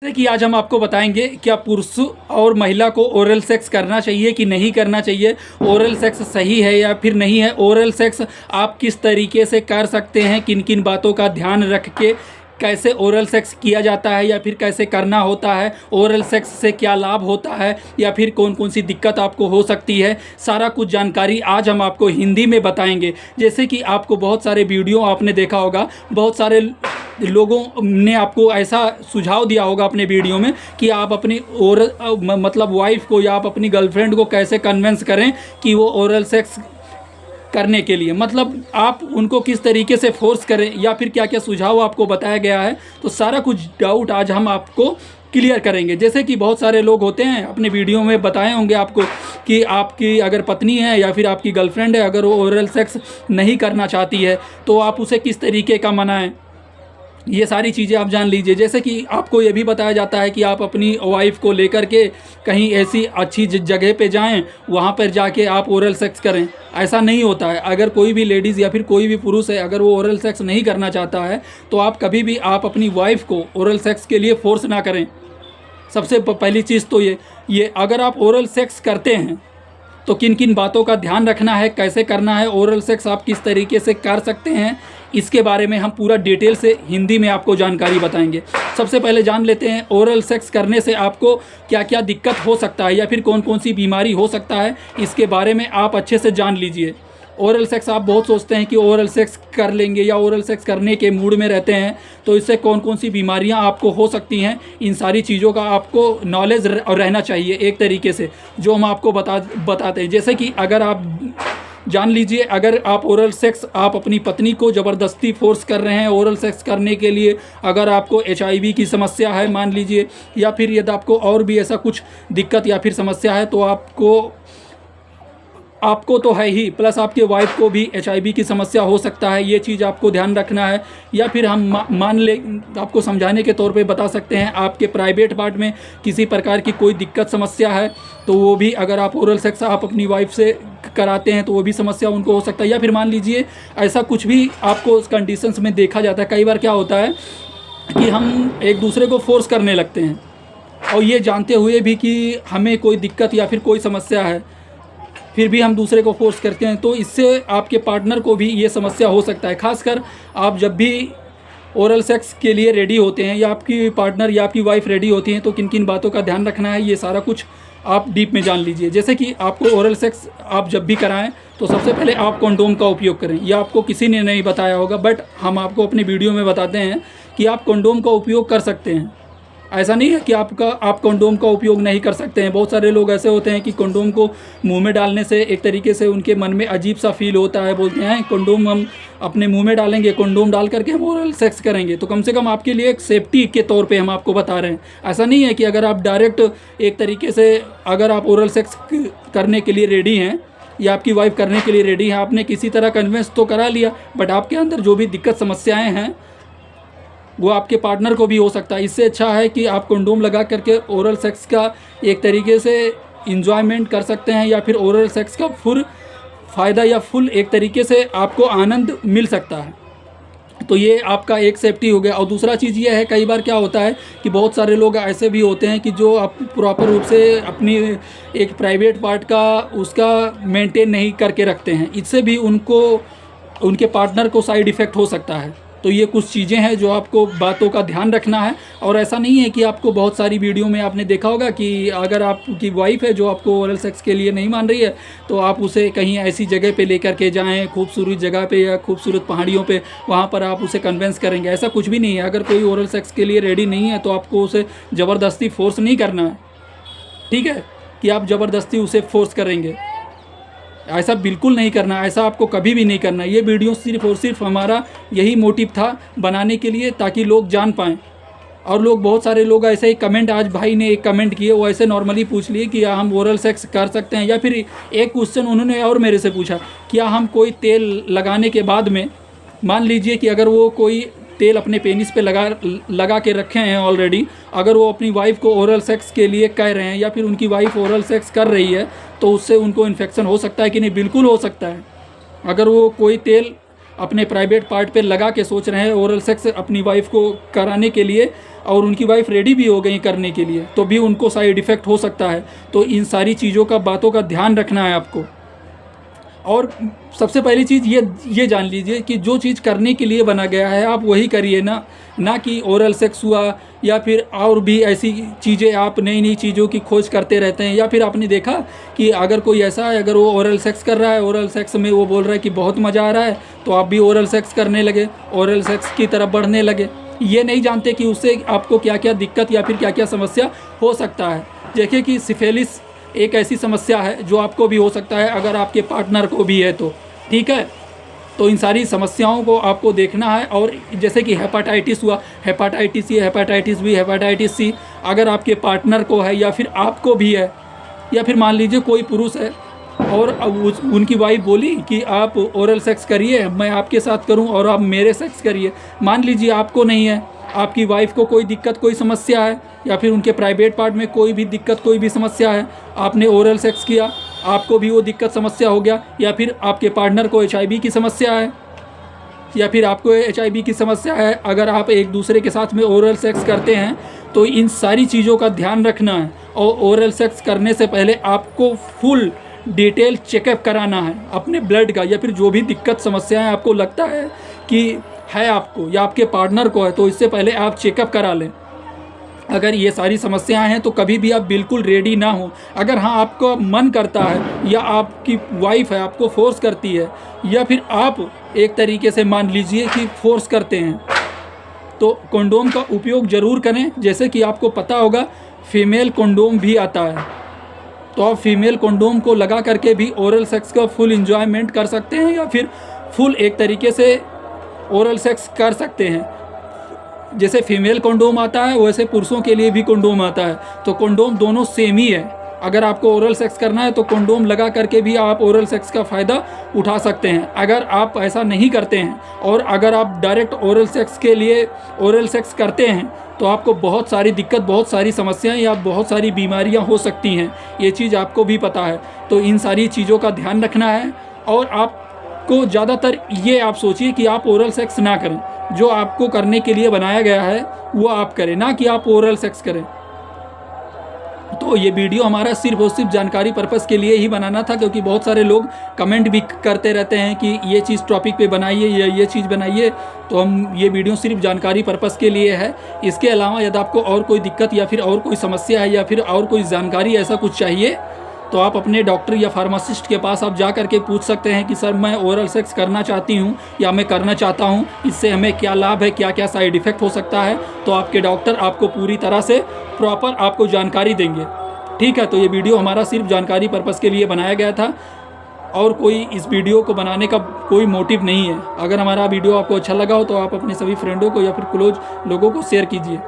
जैसे कि आज हम आपको बताएंगे क्या पुरुष और महिला को ओरल सेक्स करना चाहिए कि नहीं करना चाहिए, ओरल सेक्स सही है या फिर नहीं है, ओरल सेक्स आप किस तरीके से कर सकते हैं, किन किन बातों का ध्यान रख के कैसे ओरल सेक्स किया जाता है या फिर कैसे करना होता है, ओरल सेक्स से क्या लाभ होता है या फिर कौन कौन सी दिक्कत आपको हो सकती है, सारा कुछ जानकारी आज हम आपको हिंदी में बताएंगे। जैसे कि आपको बहुत सारे वीडियो आपने देखा होगा, बहुत सारे लोगों ने आपको ऐसा सुझाव दिया होगा अपने वीडियो में कि आप अपनी मतलब वाइफ को या आप अपनी गर्लफ्रेंड को कैसे कन्विंस करें कि वो ओरल सेक्स करने के लिए, मतलब आप उनको किस तरीके से फोर्स करें या फिर क्या क्या सुझाव आपको बताया गया है। तो सारा कुछ डाउट आज हम आपको क्लियर करेंगे। जैसे कि बहुत सारे लोग होते हैं, अपने वीडियो में बताए होंगे आपको कि आपकी अगर पत्नी है या फिर आपकी गर्लफ्रेंड है, अगर वो ओरल सेक्स नहीं करना चाहती है तो आप उसे किस तरीके का मनाएं, ये सारी चीज़ें आप जान लीजिए। जैसे कि आपको ये भी बताया जाता है कि आप अपनी वाइफ को लेकर के कहीं ऐसी अच्छी जगह पे जाएं, वहाँ पर जाके आप ओरल सेक्स करें। ऐसा नहीं होता है। अगर कोई भी लेडीज़ या फिर कोई भी पुरुष है, अगर वो ओरल सेक्स नहीं करना चाहता है तो आप कभी भी आप अपनी वाइफ को ओरल सेक्स के लिए फोर्स ना करें। सबसे पहली चीज़ तो ये अगर आप ओरल सेक्स करते हैं तो किन किन बातों का ध्यान रखना है, कैसे करना है, ओरल सेक्स आप किस तरीके से कर सकते हैं, इसके बारे में हम पूरा डिटेल से हिंदी में आपको जानकारी बताएंगे। सबसे पहले जान लेते हैं ओरल सेक्स करने से आपको क्या क्या दिक्कत हो सकता है या फिर कौन कौन सी बीमारी हो सकता है, इसके बारे में आप अच्छे से जान लीजिए। ओरल सेक्स आप बहुत सोचते हैं कि ओरल सेक्स कर लेंगे या ओरल सेक्स करने के मूड में रहते हैं तो इससे कौन कौन सी बीमारियां आपको हो सकती हैं, इन सारी चीज़ों का आपको नॉलेज रहना चाहिए एक तरीके से, जो हम आपको बताते हैं। जैसे कि अगर आप जान लीजिए, अगर आप ओरल सेक्स आप अपनी पत्नी को ज़बरदस्ती फोर्स कर रहे हैं ओरल सेक्स करने के लिए, अगर आपको HIV की समस्या है मान लीजिए, या फिर यदि आपको और भी ऐसा कुछ दिक्कत या फिर समस्या है तो आपको तो है ही, प्लस आपके वाइफ को भी HIV की समस्या हो सकता है, ये चीज़ आपको ध्यान रखना है। या फिर हम मान ले आपको समझाने के तौर पे बता सकते हैं, आपके प्राइवेट पार्ट में किसी प्रकार की कोई दिक्कत समस्या है तो वो भी अगर आप ओरल सेक्स आप अपनी वाइफ से कराते हैं तो वो भी समस्या उनको हो सकता है। या फिर मान लीजिए ऐसा कुछ भी आपको उस कंडीशंस में देखा जाता है। कई बार क्या होता है कि हम एक दूसरे को फोर्स करने लगते हैं और ये जानते हुए भी कि हमें कोई दिक्कत या फिर कोई समस्या है, फिर भी हम दूसरे को फोर्स करते हैं, तो इससे आपके पार्टनर को भी ये समस्या हो सकता है। खासकर आप जब भी ओरल सेक्स के लिए रेडी होते हैं या आपकी पार्टनर या आपकी वाइफ रेडी होती हैं तो किन किन बातों का ध्यान रखना है, ये सारा कुछ आप डीप में जान लीजिए। जैसे कि आपको ओरल सेक्स आप जब भी कराएं तो सबसे पहले आप कंडोम का उपयोग करें। यह आपको किसी ने नहीं बताया होगा, बट हम आपको अपनी वीडियो में बताते हैं कि आप कंडोम का उपयोग कर सकते हैं। ऐसा नहीं है कि आप कंडोम का उपयोग नहीं कर सकते हैं। बहुत सारे लोग ऐसे होते हैं कि कंडोम को मुंह में डालने से एक तरीके से उनके मन में अजीब सा फील होता है, बोलते हैं कंडोम हम अपने मुंह में डालेंगे, कंडोम डाल करके हम ओरल सेक्स करेंगे। तो कम से कम आपके लिए एक सेफ्टी के तौर पे हम आपको बता रहे हैं। ऐसा नहीं है कि अगर आप डायरेक्ट एक तरीके से अगर आप ओरल सेक्स करने के लिए रेडी हैं या आपकी वाइफ करने के लिए रेडी है, आपने किसी तरह कन्विंस तो करा लिया, बट आपके अंदर जो भी दिक्कत समस्याएँ हैं वो आपके पार्टनर को भी हो सकता है। इससे अच्छा है कि आप कंडोम लगा करके ओरल सेक्स का एक तरीके से इंजॉयमेंट कर सकते हैं या फिर ओरल सेक्स का फुल फ़ायदा या फुल एक तरीके से आपको आनंद मिल सकता है। तो ये आपका एक सेफ्टी हो गया। और दूसरा चीज़ ये है, कई बार क्या होता है कि बहुत सारे लोग ऐसे भी होते हैं कि जो आप प्रॉपर रूप से अपनी एक प्राइवेट पार्ट का उसका मेंटेन नहीं करके रखते हैं, इससे भी उनके पार्टनर को साइड इफ़ेक्ट हो सकता है। तो ये कुछ चीज़ें हैं जो आपको बातों का ध्यान रखना है। और ऐसा नहीं है कि आपको बहुत सारी वीडियो में आपने देखा होगा कि अगर आपकी वाइफ है जो आपको ओरल सेक्स के लिए नहीं मान रही है तो आप उसे कहीं ऐसी जगह पे लेकर के जाएं, खूबसूरत जगह पे या खूबसूरत पहाड़ियों पे, वहाँ पर आप उसे कन्विंस करेंगे। ऐसा कुछ भी नहीं है। अगर कोई ओरल सेक्स के लिए रेडी नहीं है तो आपको उसे ज़बरदस्ती फोर्स नहीं करना है, ठीक है, कि आप ज़बरदस्ती उसे फोर्स करेंगे, ऐसा बिल्कुल नहीं करना। ऐसा आपको कभी भी नहीं करना। ये वीडियो सिर्फ़ और सिर्फ हमारा यही मोटिव था बनाने के लिए, ताकि लोग जान पाएँ। और लोग बहुत सारे लोग ऐसे ही कमेंट, आज भाई ने एक कमेंट किए, वो ऐसे नॉर्मली पूछ लिए कि हम ओरल सेक्स कर सकते हैं। या फिर एक क्वेश्चन उन्होंने और मेरे से पूछा, क्या हम कोई तेल लगाने के बाद में, मान लीजिए कि अगर वो कोई तेल अपने पेनिस पे लगा के रखे हैं ऑलरेडी, अगर वो अपनी वाइफ को ओरल सेक्स के लिए कह रहे हैं या फिर उनकी वाइफ ओरल सेक्स कर रही है तो उससे उनको इन्फेक्शन हो सकता है कि नहीं? बिल्कुल हो सकता है। अगर वो कोई तेल अपने प्राइवेट पार्ट पे लगा के सोच रहे हैं ओरल सेक्स अपनी वाइफ को कराने के लिए, और उनकी वाइफ रेडी भी हो गई करने के लिए, तो भी उनको साइड इफ़ेक्ट हो सकता है। तो इन सारी चीज़ों का, बातों का ध्यान रखना है आपको। और सबसे पहली चीज़ ये जान लीजिए कि जो चीज़ करने के लिए बना गया है आप वही करिए, ना कि ओरल सेक्स हुआ या फिर और भी ऐसी चीज़ें, आप नई नई चीज़ों की खोज करते रहते हैं। या फिर आपने देखा कि अगर कोई ऐसा है, अगर वो ओरल सेक्स कर रहा है, ओरल सेक्स में वो बोल रहा है कि बहुत मज़ा आ रहा है, तो आप भी ओरल सेक्स करने लगे, ओरल सेक्स की तरफ बढ़ने लगे। ये नहीं जानते कि उससे आपको क्या क्या दिक्कत या फिर क्या क्या समस्या हो सकता है। देखिए कि सिफिलिस एक ऐसी समस्या है जो आपको भी हो सकता है, अगर आपके पार्टनर को भी है तो, ठीक है। तो इन सारी समस्याओं को आपको देखना है। और जैसे कि हेपाटाइटिस हुआ, hepatitis A, hepatitis B, hepatitis C, अगर आपके पार्टनर को है या फिर आपको भी है, या फिर मान लीजिए कोई पुरुष है और उनकी वाइफ बोली कि आप ओरल सेक्स करिए, मैं आपके साथ करूं और आप मेरे सेक्स करिए। मान लीजिए आपको नहीं है, आपकी वाइफ को कोई दिक्कत, कोई समस्या है, या फिर उनके प्राइवेट पार्ट में कोई भी दिक्कत, कोई भी समस्या है, आपने ओरल सेक्स किया, आपको भी वो दिक्कत समस्या हो गया, या फिर आपके पार्टनर को HIV की समस्या है, या फिर आपको HIV की समस्या है, अगर आप एक दूसरे के साथ में ओरल सेक्स करते हैं, तो इन सारी चीज़ों का ध्यान रखना है। और ओरल सेक्स करने से पहले आपको फुल डिटेल चेकअप कराना है अपने ब्लड का, या फिर जो भी दिक्कत समस्याएं आपको लगता है कि है आपको या आपके पार्टनर को है, तो इससे पहले आप चेकअप करा लें। अगर ये सारी समस्याएं हैं तो कभी भी आप बिल्कुल रेडी ना हो। अगर हाँ आपका मन करता है, या आपकी वाइफ है आपको फोर्स करती है, या फिर आप एक तरीके से मान लीजिए कि फोर्स करते हैं, तो कंडोम का उपयोग ज़रूर करें। जैसे कि आपको पता होगा फीमेल कंडोम भी आता है, तो आप फीमेल कंडोम को लगा करके भी ओरल सेक्स का फुल एंजॉयमेंट कर सकते हैं, या फिर फुल एक तरीके से ओरल सेक्स कर सकते हैं। जैसे फीमेल कंडोम आता है वैसे पुरुषों के लिए भी कंडोम आता है, तो कंडोम दोनों सेम ही है। अगर आपको ओरल सेक्स करना है तो कंडोम लगा करके भी आप ओरल सेक्स का फ़ायदा उठा सकते हैं। अगर आप ऐसा नहीं करते हैं और अगर आप डायरेक्ट ओरल सेक्स के लिए ओरल सेक्स करते हैं, तो आपको बहुत सारी दिक्कत, बहुत सारी समस्याएं या बहुत सारी बीमारियां हो सकती हैं। ये चीज़ आपको भी पता है। तो इन सारी चीज़ों का ध्यान रखना है। और आपको ज़्यादातर ये आप सोचिए कि आप ओरल सेक्स ना करें, जो आपको करने के लिए बनाया गया है वो आप करें, ना कि आप ओरल सेक्स करें। तो ये वीडियो हमारा सिर्फ और सिर्फ जानकारी पर्पस के लिए ही बनाना था, क्योंकि बहुत सारे लोग कमेंट भी करते रहते हैं कि ये चीज़ टॉपिक पे बनाइए या ये चीज़ बनाइए। तो हम ये वीडियो सिर्फ जानकारी पर्पस के लिए है। इसके अलावा यदि आपको और कोई दिक्कत या फिर और कोई समस्या है या फिर और कोई जानकारी ऐसा कुछ चाहिए, तो आप अपने डॉक्टर या फार्मासिस्ट के पास आप जा करके पूछ सकते हैं कि सर मैं ओरल सेक्स करना चाहती हूँ या मैं करना चाहता हूँ, इससे हमें क्या लाभ है, क्या क्या साइड इफ़ेक्ट हो सकता है। तो आपके डॉक्टर आपको पूरी तरह से प्रॉपर आपको जानकारी देंगे। ठीक है, तो ये वीडियो हमारा सिर्फ जानकारी पर्पज़ के लिए बनाया गया था, और कोई इस वीडियो को बनाने का कोई मोटिव नहीं है। अगर हमारा वीडियो आपको अच्छा लगा हो तो आप अपने सभी फ्रेंडों को या फिर क्लोज लोगों को शेयर कीजिए।